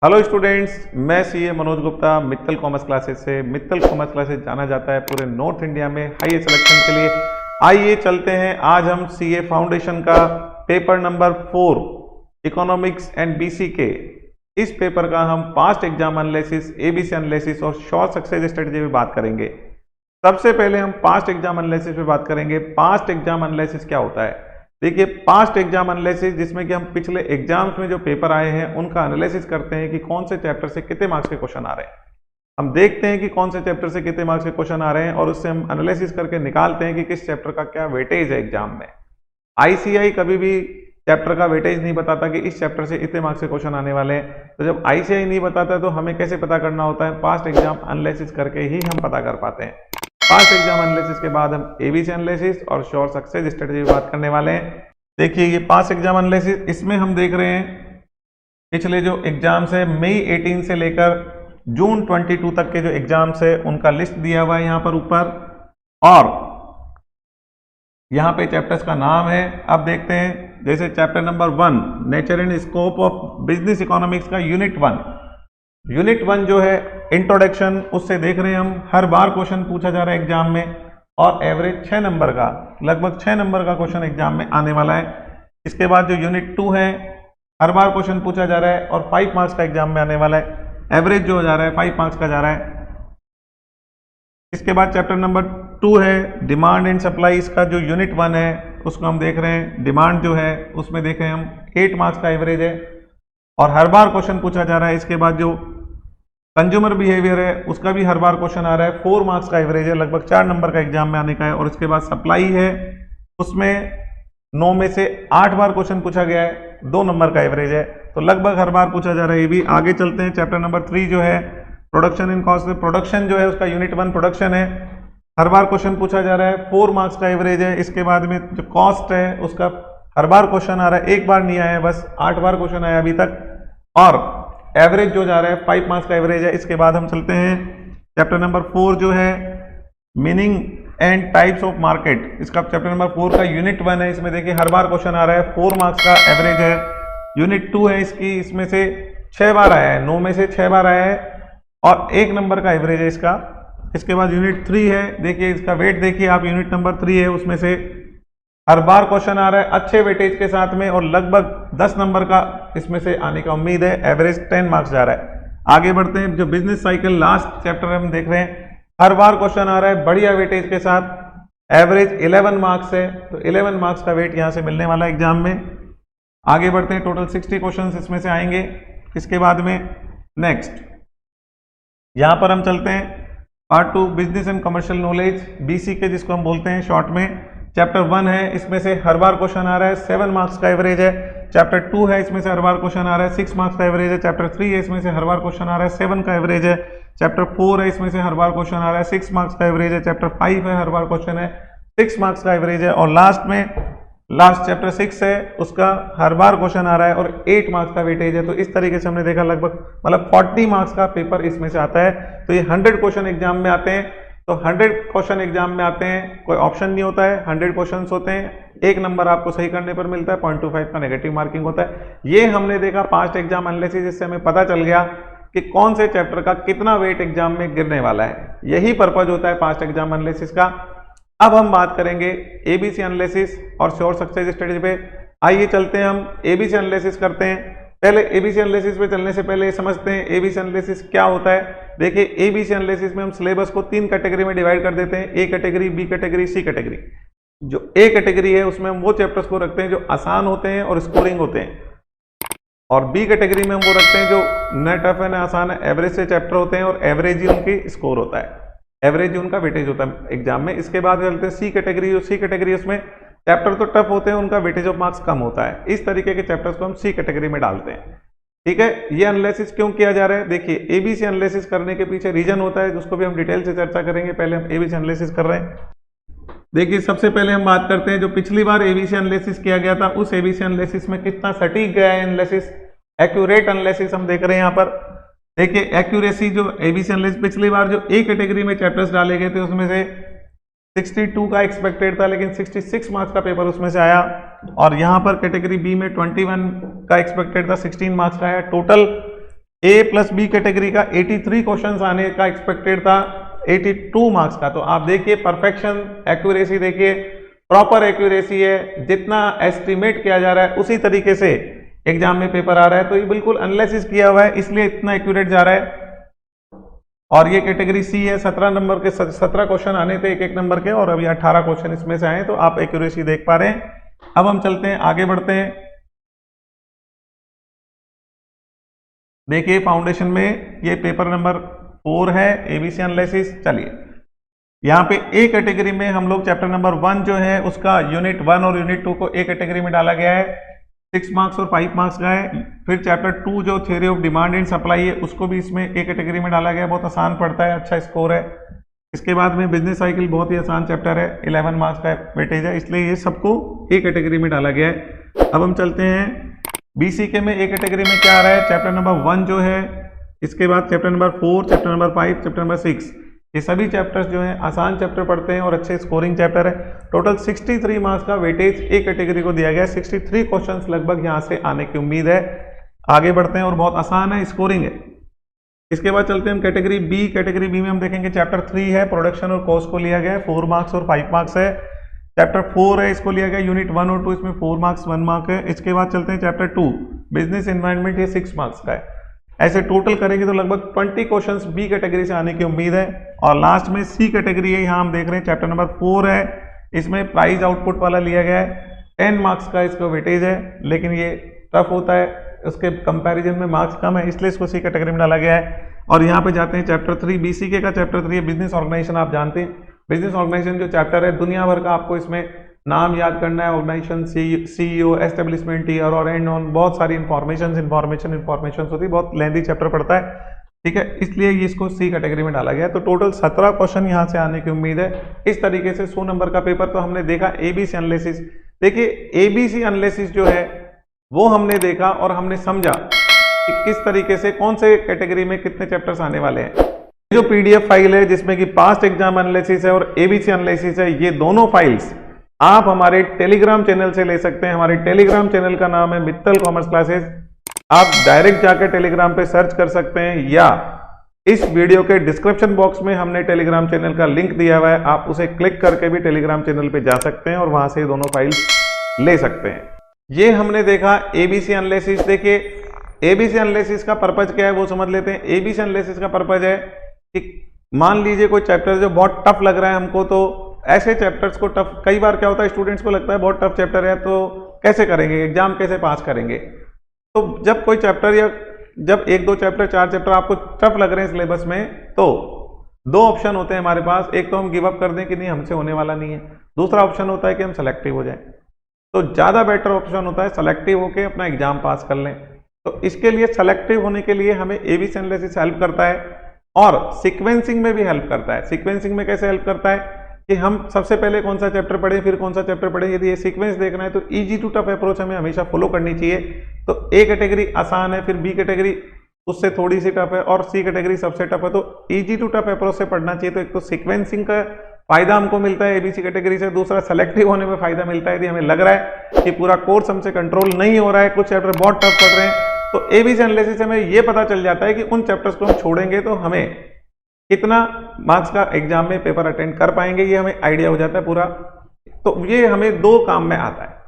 Hello students, मैं CA Manoj Gupta Mittal commerce classes से। Mittal commerce classes जाना जाता है पूरे नॉर्थ इंडिया में हाई सिलेक्शन के लिए। आइए चलते हैं, आज हम सीए फाउंडेशन का paper number 4 economics and BC के इस पेपर का हम past exam analysis, ABC analysis और शॉर्ट सक्सेस स्ट्रेटजी में बात करेंगे। सबसे पहले हम पास्ट एग्जाम एनालिसिस पे बात करेंगे। पास्ट एग्जाम एनालिसिस क्या होता है? देखिए, पास्ट एग्जाम एनालिसिस जिसमें कि हम पिछले एग्जाम्स में जो पेपर आए हैं उनका एनालिसिस करते हैं कि कौन से चैप्टर से कितने मार्क्स के क्वेश्चन आ रहे हैं। हम देखते हैं कि कौन से चैप्टर से कितने मार्क्स के क्वेश्चन आ रहे हैं और उससे हम एनालिसिस करके निकालते हैं कि किस चैप्टर का क्या वेटेज है एग्जाम में। आईसीआई कभी भी चैप्टर का वेटेज नहीं बताता कि इस चैप्टर से इतने मार्क्स के क्वेश्चन आने वाले हैं। तो जब आईसीआई नहीं बताता तो हमें कैसे पता करना होता है? पास्ट एग्जाम एनालिसिस करके ही हम पता कर पाते हैं। पास्ट एग्जाम एनालिसिस के बाद हम एबीसी एनालिसिस और शॉर्ट सक्सेस स्ट्रेटजी की बात करने वाले हैं। देखिए, ये पास्ट एग्जाम एनालिसिस, इसमें हम देख रहे हैं पिछले जो एग्जाम्स है मई 18 से लेकर जून 22 तक के जो एग्जाम्स है उनका लिस्ट दिया हुआ है यहाँ पर ऊपर, और यहाँ पे चैप्टर्स का नाम है। अब देखते हैं, जैसे chapter number 1 nature and scope of business economics का यूनिट 1 जो है इंट्रोडक्शन, उससे देख रहे हैं हम हर बार क्वेश्चन पूछा जा रहा है एग्जाम में और एवरेज 6 नंबर का, लगभग 6 नंबर का क्वेश्चन एग्जाम में आने वाला है। इसके बाद जो यूनिट 2 है, हर बार क्वेश्चन पूछा जा रहा है और 5 मार्क्स का एग्जाम में आने वाला है। एवरेज जो जा रहा है 5 मार्क्स का जा रहा है। इसके बाद चैप्टर नंबर 2 है डिमांड एंड सप्लाई, इसका जो यूनिट 1 है उसको हम देख रहे हैं। डिमांड जो है उसमें देख रहे हैं हम 8 मार्क्स का एवरेज है और हर बार क्वेश्चन पूछा जा रहा है। इसके बाद जो कंज्यूमर बिहेवियर है उसका भी हर बार क्वेश्चन आ रहा है, 4 मार्क्स का एवरेज है, लगभग 4 नंबर का एग्जाम में आने का है। और इसके बाद सप्लाई है, उसमें 9 में से 8 बार क्वेश्चन पूछा गया है, 2 नंबर का एवरेज है, तो लगभग हर बार पूछा जा रहा है ये भी। आगे चलते हैं, चैप्टर नंबर 3 जो है प्रोडक्शन इन कॉस्ट। प्रोडक्शन जो है उसका यूनिट 1 प्रोडक्शन है, हर बार क्वेश्चन पूछा जा रहा है, 4 मार्क्स का एवरेज है। इसके बाद में जो कॉस्ट है उसका हर बार क्वेश्चन आ रहा है, एक बार नहीं आया है, बस 8 बार क्वेश्चन आया अभी तक, और एवरेज जो जा रहा है 5 मार्क्स का एवरेज है। इसके बाद हम चलते हैं चैप्टर नंबर 4 जो है meaning and types of market, इसका चैप्टर नंबर 4 का यूनिट 1 है। इसमें देखिए हर बार क्वेश्चन आ रहा है, 4 मार्क्स का एवरेज है। यूनिट 2 है इसकी, इसमें से 6 बार आया है, 9 में से 6 बार आया है और 1 नंबर का एवरेज है इसका। इसके बाद यूनिट 3 है, देखिए इसका वेट देखिए आप, यूनिट नंबर 3 है, उसमें से हर बार क्वेश्चन आ रहा है अच्छे वेटेज के साथ में और लगभग 10 नंबर का इसमें से आने का उम्मीद है। एवरेज 10 मार्क्स जा रहा है। आगे बढ़ते हैं, जो बिजनेस साइकिल लास्ट चैप्टर हम देख रहे हैं, हर बार क्वेश्चन आ रहा है बढ़िया वेटेज के साथ, एवरेज 11 मार्क्स है, तो 11 मार्क्स का वेट यहाँ से मिलने वाला है एग्जाम में। आगे बढ़ते हैं, टोटल 60 क्वेश्चन इसमें से आएंगे। इसके बाद में नेक्स्ट यहाँ पर हम चलते हैं part 2 business and commercial knowledge, BC के जिसको हम बोलते हैं शॉर्ट में। चैप्टर 1 है, इसमें से हर बार क्वेश्चन आ रहा है, 7 मार्क्स का एवरेज है। चैप्टर 2 है, इसमें से हर बार क्वेश्चन आ रहा है, 6 मार्क्स का एवरेज है। चैप्टर 3 है, इसमें से हर बार क्वेश्चन आ रहा है, 7 का एवरेज है। चैप्टर 4 है, इसमें से हर बार क्वेश्चन आ रहा है, 6 मार्क्स का एवरेज है। चैप्टर 5 है, हर बार क्वेश्चन है, 6 मार्क्स का एवरेज है। और लास्ट में लास्ट चैप्टर 6 है, उसका हर बार क्वेश्चन आ रहा है और 8 मार्क्स का वेटेज है। तो इस तरीके से हमने देखा लगभग मतलब 40 मार्क्स का पेपर इसमें से आता है। तो ये 100 क्वेश्चन एग्जाम में आते हैं, तो 100 क्वेश्चन एग्जाम में आते हैं, कोई ऑप्शन नहीं होता है, 100 क्वेश्चन होते हैं, 1 नंबर आपको सही करने पर मिलता है, 0.25 का नेगेटिव मार्किंग होता है। ये हमने देखा पास्ट एग्जाम एनालिसिस, जिससे हमें पता चल गया कि कौन से चैप्टर का कितना वेट एग्जाम में गिरने वाला है। यही पर्पज होता है पास्ट एग्जाम एनालिसिस का। अब हम बात करेंगे एबीसी एनालिसिस और शॉर्ट सक्सेस स्ट्रेटजी पे। आइए चलते हैं, हम एबीसी एनालिसिस करते हैं। पहले एबीसी एनालिसिस पे चलने से पहले समझते हैं एबीसी एनालिसिस क्या होता है। देखिए, एबीसी एनालिसिस में हम सिलेबस को 3 कैटेगरी में डिवाइड कर देते हैं, A category, B category, C category. जो ए कैटेगरी है उसमें हम वो चैप्टर्स को रखते हैं जो आसान होते हैं और स्कोरिंग होते हैं, और बी कैटेगरी में हम वो रखते हैं जो न टफ है न आसान है, एवरेज से चैप्टर होते हैं और एवरेज ही उनकी स्कोर होता है, एवरेज ही उनका वेटेज होता है एग्जाम में। इसके बाद चलते हैं सी कैटेगरी। जो सी कैटेगरी, उसमें चैप्टर तो टफ होते हैं, उनका वेटेज ऑफ मार्क्स कम होता है। इस तरीके के चैप्टर्स को हम सी कैटेगरी में डालते हैं। ठीक है, ये एनालिसिस क्यों किया जा रहा है? देखिए, एबीसी एनालिसिस करने के पीछे रीजन होता है, जिसको भी हम डिटेल से चर्चा करेंगे। पहले हम एबीसी एनालिसिस कर रहे हैं। देखिए, सबसे पहले हम बात करते हैं जो पिछली बार एबीसी एनालिसिस किया गया था, उस एबीसी एनालिसिस में कितना सटीक गया है एनालिसिस, एक्यूरेट एनालिसिस हम देख रहे हैं यहाँ पर। देखिए, एक्यूरेसी जो एबीसी एनालिसिस पिछली बार जो ए कैटेगरी में चैप्टर्स डाले गए थे उसमें से 62 का एक्सपेक्टेड था, लेकिन 66 मार्क्स का पेपर उसमें से आया। और यहाँ पर कैटेगरी बी में 21 का एक्सपेक्टेड था, 16 मार्क्स का आया। Total A plus B category का 83 क्वेश्चंस आने का एक्सपेक्टेड था, 82 मार्क्स का। तो आप देखिए परफेक्शन, एक्यूरेसी देखिए, प्रॉपर एक्यूरेसी है, जितना एस्टिमेट किया जा रहा है उसी तरीके से एग्जाम में पेपर आ रहा है। तो ये बिल्कुल एनालिसिस किया हुआ है, इसलिए इतना एक्यूरेट जा रहा है। और ये कैटेगरी सी है, 17 नंबर के 17 क्वेश्चन आने थे एक एक नंबर के, और अभी 18 क्वेश्चन इसमें से आए, तो आप एक्यूरेसी देख पा रहे हैं। अब हम चलते हैं, आगे बढ़ते हैं। देखिए फाउंडेशन में ये पेपर नंबर 4 है, एबीसी एनालिसिस। चलिए यहाँ पे ए कैटेगरी में हम लोग चैप्टर नंबर 1 जो है उसका यूनिट 1 और यूनिट 2 को ए कैटेगरी में डाला गया है, 6 मार्क्स और 5 मार्क्स का है। फिर चैप्टर 2 जो theory of demand and supply है उसको भी इसमें ए कैटेगरी में डाला गया है, बहुत आसान पड़ता है, अच्छा स्कोर है। इसके बाद में बिजनेस साइकिल बहुत ही आसान चैप्टर है, 11 मार्क्स का वेटेज है, इसलिए ये सबको ए कैटेगरी में डाला गया है। अब हम चलते हैं बीसीके में ए कैटेगरी में क्या आ रहा है। चैप्टर नंबर 1 जो है, इसके बाद chapter number 4, chapter number 5, chapter number 6, ये सभी चैप्टर्स जो हैं आसान चैप्टर पढ़ते हैं और अच्छे स्कोरिंग चैप्टर है। टोटल 63 मार्क्स का वेटेज ए कैटेगरी को दिया गया है, 63 क्वेश्चंस लगभग यहाँ से आने की उम्मीद है। आगे बढ़ते हैं, और बहुत आसान है, स्कोरिंग है। इसके बाद चलते हैं हम कैटेगरी बी। कैटेगरी बी में हम देखेंगे चैप्टर 3 है, प्रोडक्शन और कॉस्ट को लिया गया है, 4 मार्क्स और 5 मार्क्स है। चैप्टर 4 है, इसको लिया गया यूनिट 1 और 2, इसमें 4 मार्क्स 1 मार्क है। इसके बाद चलते हैं चैप्टर 2 बिजनेस एनवायरनमेंट, ये 6 मार्क्स का है। ऐसे टोटल करेंगे तो लगभग 20 क्वेश्चंस बी कैटेगरी से आने की उम्मीद है। और लास्ट में सी कैटेगरी है, यहाँ हम देख रहे हैं चैप्टर नंबर 4 है, इसमें प्राइज आउटपुट वाला लिया गया है, 10 मार्क्स का इसका वेटेज है, लेकिन ये टफ होता है, उसके कंपैरिजन में मार्क्स कम है, इसलिए इसको सी कैटेगरी में डाला गया है। और यहाँ पे जाते हैं चैप्टर 3, बीसीके का चैप्टर 3 है, बिजनेस ऑर्गेनाइजेशन। आप जानते हैं बिजनेस ऑर्गेनाइजेशन जो चैप्टर है, दुनिया भर का आपको इसमें नाम याद करना है, ऑर्गेनाइजेशन, सीईओ, एस्टेब्लिशमेंट ईयर और एंड ऑन, बहुत सारी इंफॉर्मेशन होती है, बहुत लेंथी चैप्टर पड़ता है, ठीक है, इसलिए ये इसको सी कैटेगरी में डाला गया है। तो टोटल 17 क्वेश्चन यहाँ से आने की उम्मीद है। इस तरीके से 100 नंबर का पेपर तो हमने देखा। एबीसी एनालिसिस, देखिए एबीसी एनालिसिस जो है वो हमने देखा और हमने समझा कि किस तरीके से कौन से कैटेगरी में कितने चैप्टर्स आने वाले हैं। जो पीडीएफ फाइल है जिसमें कि पास्ट एग्जाम एनालिसिस है और एबीसी एनालिसिस है, ये दोनों फाइल्स आप हमारे टेलीग्राम चैनल से ले सकते हैं। हमारे टेलीग्राम चैनल का नाम है मित्तल कॉमर्स क्लासेस। आप डायरेक्ट जाकर टेलीग्राम पे सर्च कर सकते हैं, या इस वीडियो के डिस्क्रिप्शन बॉक्स में हमने टेलीग्राम चैनल का लिंक दिया हुआ है, आप उसे क्लिक करके भी टेलीग्राम चैनल पे जा सकते हैं और वहां से दोनों फाइल्स ले सकते हैं। ये हमने देखा एबीसी एनालिसिस। देखिए एबीसी एनालिसिस का पर्पज क्या है वो समझ लेते हैं। एबीसी एनालिसिस का पर्पज है कि मान लीजिए कोई चैप्टर जो बहुत टफ लग रहा है हमको, तो ऐसे चैप्टर्स को टफ, कई बार क्या होता है स्टूडेंट्स को लगता है बहुत टफ चैप्टर है तो कैसे करेंगे, एग्जाम कैसे पास करेंगे। तो जब कोई चैप्टर या जब 1-2 चैप्टर 4 चैप्टर आपको टफ लग रहे हैं सिलेबस में, तो 2 ऑप्शन होते हैं हमारे पास। एक तो हम गिव अप कर दें कि नहीं हमसे होने वाला नहीं है, दूसरा ऑप्शन होता है कि हम सेलेक्टिव हो जाएं। तो ज़्यादा बेटर ऑप्शन होता है सेलेक्टिव होकर अपना एग्जाम पास कर लें। तो इसके लिए सेलेक्टिव होने के लिए हमें एबीसी एनालिसिस हेल्प करता है और सीक्वेंसिंग में भी हेल्प करता है। सीक्वेंसिंग में कैसे हेल्प करता है कि हम सबसे पहले कौन सा चैप्टर पढ़ें फिर कौन सा चैप्टर पढ़ें। यदि ये सीक्वेंस देखना है तो इजी टू टफ अप्रोच हमें हमेशा फॉलो करनी चाहिए। तो ए कैटेगरी आसान है, फिर बी कैटेगरी उससे थोड़ी सी टफ है और सी कैटेगरी सबसे टफ है। तो इजी टू टफ अप्रोच से पढ़ना चाहिए। तो एक तो सीक्वेंसिंग का फायदा हमको मिलता है एबीसी कैटेगरी से, दूसरा सेलेक्टिव होने में फायदा मिलता है। यदि हमें लग रहा है कि पूरा कोर्स हमसे कंट्रोल नहीं हो रहा है, कुछ चैप्टर बहुत टफ पढ़ रहे हैं, तो एबीसी एनालिसिस से हमें ये पता चल जाता है कि उन चैप्टर्स को हम छोड़ेंगे तो हमें कितना मार्क्स का एग्जाम में पेपर अटेंड कर पाएंगे, ये हमें आइडिया हो जाता है पूरा। तो ये हमें 2 काम में आता है।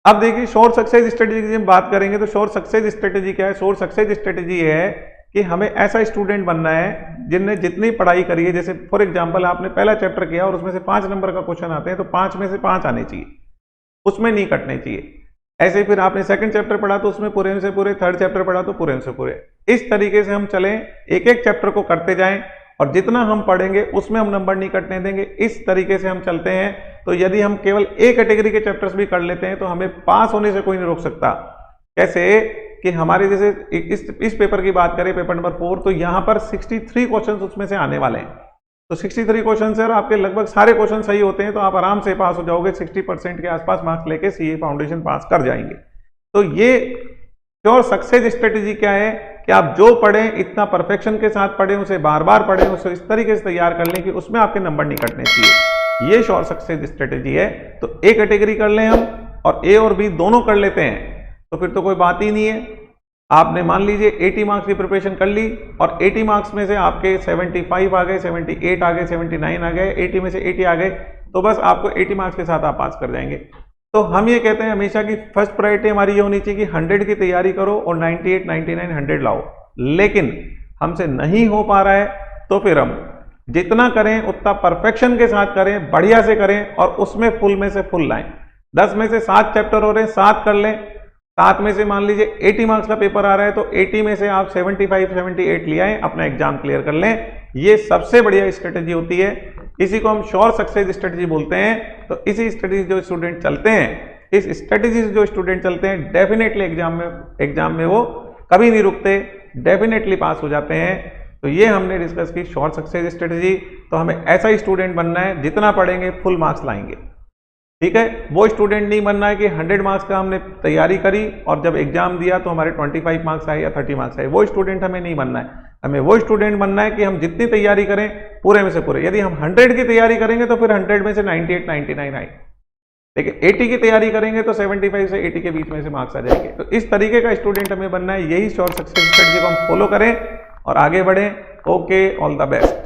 अब देखिए शॉर्ट सक्सेस स्ट्रेटेजी की हम बात करेंगे तो शॉर्ट सक्सेस स्ट्रेटेजी क्या है। शॉर्ट सक्सेस स्ट्रेटेजी है कि हमें ऐसा स्टूडेंट बनना है जिनने जितनी पढ़ाई करी है, जैसे फॉर एग्जांपल आपने पहला चैप्टर किया और उसमें से 5 नंबर का क्वेश्चन आते हैं तो 5 में से 5 आने चाहिए, उसमें नहीं कटने चाहिए। ऐसे फिर आपने सेकंड चैप्टर पढ़ा तो उसमें पूरे से पूरे, थर्ड चैप्टर पढ़ा तो पूरे से पूरे। इस तरीके से हम चलें, एक एक चैप्टर को करते जाएं और जितना हम पढ़ेंगे उसमें हम नंबर नहीं कटने देंगे। इस तरीके से हम चलते हैं तो यदि हम केवल ए कैटेगरी के चैप्टर्स भी कर लेते हैं तो हमें पास होने से कोई नहीं रोक सकता। कैसे कि हमारे जैसे इस पेपर की बात करें, पेपर नंबर 4, तो यहाँ पर 63 क्वेश्चन उसमें से आने वाले हैं। तो 63 क्वेश्चन है और आपके लगभग सारे क्वेश्चन सही होते हैं तो आप आराम से पास हो जाओगे, 60% के आसपास मार्क्स लेके सीए फाउंडेशन पास कर जाएंगे। तो ये श्योर सक्सेस स्ट्रेटेजी क्या है कि आप जो पढ़ें इतना परफेक्शन के साथ पढ़ें, उसे बार बार पढ़ें, उसे इस तरीके से तैयार कर लें कि उसमें आपके नंबर नहीं कटने चाहिए। ये श्योर सक्सेस स्ट्रेटेजी है। तो ए कैटेगरी कर लें हम और ए और बी दोनों कर लेते हैं तो फिर तो कोई बात ही नहीं है। आपने मान लीजिए 80 मार्क्स की प्रिपरेशन कर ली और 80 मार्क्स में से आपके 75 आ गए, 78 आ गए, 79 आ गए, 80 में से 80 आ गए, तो बस आपको 80 मार्क्स के साथ आप पास कर जाएंगे। तो हम ये कहते हैं हमेशा कि फर्स्ट प्रायोरिटी हमारी ये होनी चाहिए कि 100 की तैयारी करो और 98, 99, 100 लाओ। लेकिन हमसे नहीं हो पा रहा है तो फिर हम जितना करें उतना परफेक्शन के साथ करें, बढ़िया से करें और उसमें फुल में से फुल लाएं। 10 में से 7 चैप्टर हो रहे हैं, 7 कर लें। 7 में से मान लीजिए 80 मार्क्स का पेपर आ रहा है तो 80 में से आप 75, 78 ले आए, अपना एग्जाम क्लियर कर लें। ये सबसे बढ़िया स्ट्रेटेजी होती है। इसी को हम श्योर सक्सेस स्ट्रेटेजी बोलते हैं। तो इसी स्ट्रेटेजी जो स्टूडेंट चलते हैं, इस स्ट्रेटेजी से जो स्टूडेंट चलते हैं, डेफिनेटली एग्जाम में वो कभी नहीं रुकते, डेफिनेटली पास हो जाते हैं। तो ये हमने डिस्कस की श्योर सक्सेस स्ट्रेटेजी। तो हमें ऐसा ही स्टूडेंट बनना है, जितना पढ़ेंगे फुल मार्क्स लाएंगे। ठीक है, वो स्टूडेंट नहीं बनना है कि 100 मार्क्स का हमने तैयारी करी और जब एग्जाम दिया तो हमारे 25 मार्क्स आए या 30 मार्क्स आए। वो स्टूडेंट हमें नहीं बनना है। हमें वो स्टूडेंट बनना है कि हम जितनी तैयारी करें पूरे में से पूरे। यदि हम 100 की तैयारी करेंगे तो फिर 100 में से 98, 99 आए, लेकिन 80 की तैयारी करेंगे तो 75 से 80 के बीच में से मार्क्स आ जाएंगे। तो इस तरीके का स्टूडेंट हमें बनना है। यही श्योर सक्सेस स्ट्रेटजी को हम फॉलो करें और आगे बढ़ें। Okay, all the best.